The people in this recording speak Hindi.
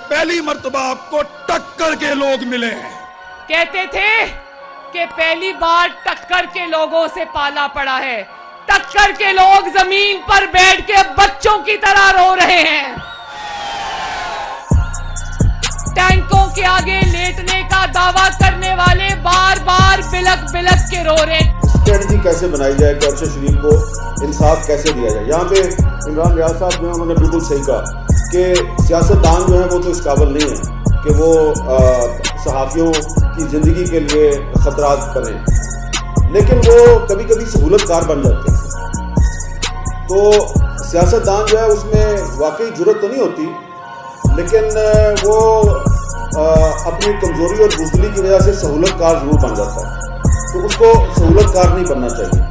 पहली मर्तबा आपको टक्कर के लोग मिले हैं। कहते थे कि पहली बार टक्कर के लोगों से पाला पड़ा है। टक्कर के लोग जमीन पर बैठ के बच्चों की तरह रो रहे हैं। टैंकों के आगे लेटने का दावा करने वाले बार बार बिलक बिलक के रो रहे हैं। स्ट्रेटजी कैसे बनाई जाए कि अरशद शरीफ को इंसाफ कैसे दिया जाए। यहाँ पे इमरान रियाज साहब जो है उन्होंने बिल्कुल सही कहा कि सियासतदान जो है वो तो इस काबिल नहीं है कि वो सहाफ़ियों की ज़िंदगी के लिए ख़तरात करें, लेकिन वो कभी कभी सहूलतकार बन जाते हैं। तो सियासतदान जो है उसमें वाकई जुर्रत तो नहीं होती, लेकिन वो अपनी कमज़ोरी और बुज़दिली की वजह से सहूलतकार ज़रूर बन जाता है। तो उसको सहूलतकार नहीं बनना चाहिए।